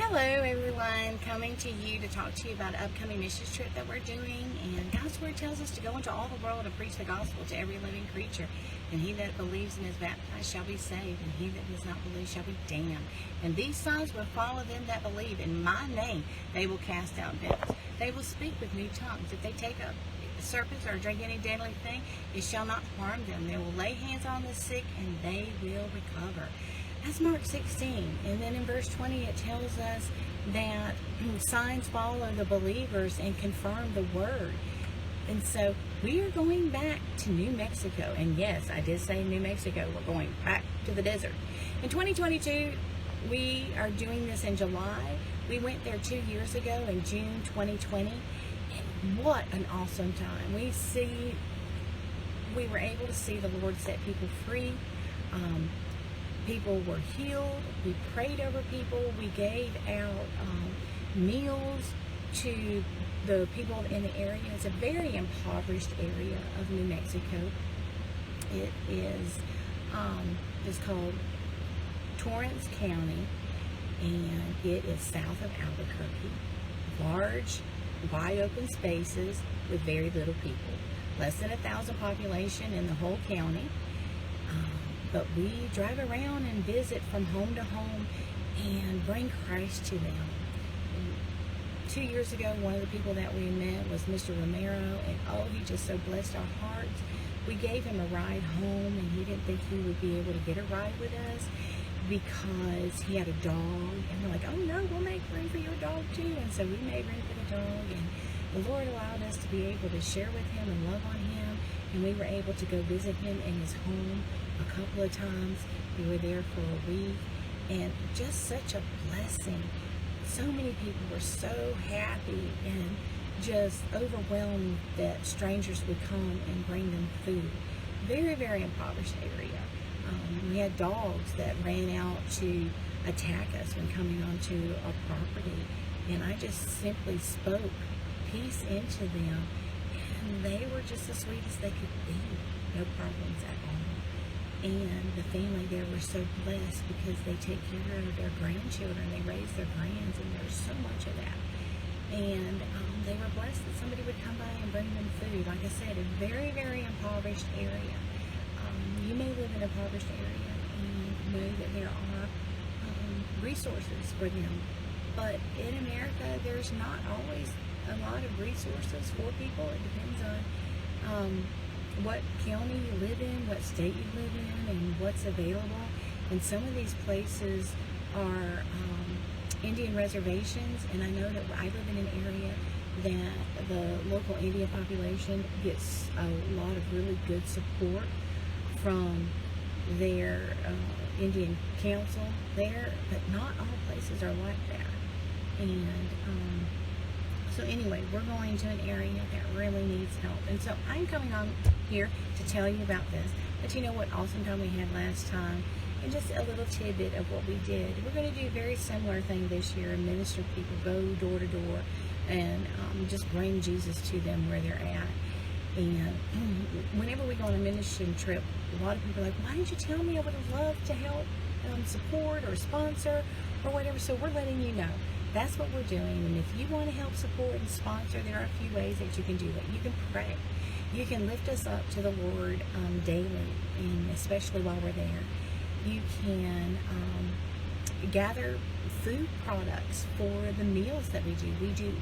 Hello everyone, coming to you to talk to you about an upcoming missions trip that we're doing. And God's Word tells us to go into all the world and preach the gospel to every living creature. And he that believes and is baptized shall be saved, and he that does not believe shall be damned. And these signs will follow them that believe. In my name they will cast out devils. They will speak with new tongues. If they take up serpents or drink any deadly thing, it shall not harm them. They will lay hands on the sick and they will recover. That's Mark 16. And then in verse 20 it tells us that signs follow the believers and confirm the word. And so we are going back to New Mexico. And yes, I did say New Mexico. We're going back to the desert. In 2022, we are doing this in July. We went there 2 years ago in June 2020. And what an awesome time. We were able to see the Lord set people free. People were healed. We prayed over people. We gave out meals to the people in the area. It's a very impoverished area of New Mexico. It is it's called Torrance County, and it is south of Albuquerque. Large, wide open spaces with very little people. Less than 1,000 population in the whole county. But we drive around and visit from home to home and bring Christ to them. And 2 years ago, one of the people that we met was Mr. Romero, and he just so blessed our hearts. We gave him a ride home, and he didn't think he would be able to get a ride with us because he had a dog. And we're like, oh no, we'll make room for your dog too. And so we made room for the dog, and the Lord allowed us to be able to share with him and love on him. And we were able to go visit him in his home a couple of times. We were there for a week, and just such a blessing. So many people were so happy and just overwhelmed that strangers would come and bring them food. Very, very impoverished area. We had dogs that ran out to attack us when coming onto our property, and I just simply spoke peace into them. And they were just the sweetest they could be. No problems at all. And the family there were so blessed because they take care of their grandchildren. They raise their grands, and there's so much of that. And they were blessed that somebody would come by and bring them food. Like I said, a very, very impoverished area. You may live in an impoverished area and know that there are resources for them. But in America, there's not always a lot of resources for people. It depends on what county you live in, what state you live in, and what's available. And some of these places are Indian reservations, and I know that I live in an area that the local Indian population gets a lot of really good support from their Indian council there, but not all places are like that. And so anyway, we're going to an area that really needs help. And so I'm coming on here to tell you about this. But you know what awesome time we had last time? And just a little tidbit of what we did. We're going to do a very similar thing this year and minister to people, go door to door, and just bring Jesus to them where they're at. And whenever we go on a ministry trip, a lot of people are like, why didn't you tell me? I would have loved to help support or sponsor or whatever. So we're letting you know. That's what we're doing. And if you want to help support and sponsor, there are a few ways that you can do that. You can pray. You can lift us up to the Lord daily, and especially while we're there. You can gather food products for the meals that we do.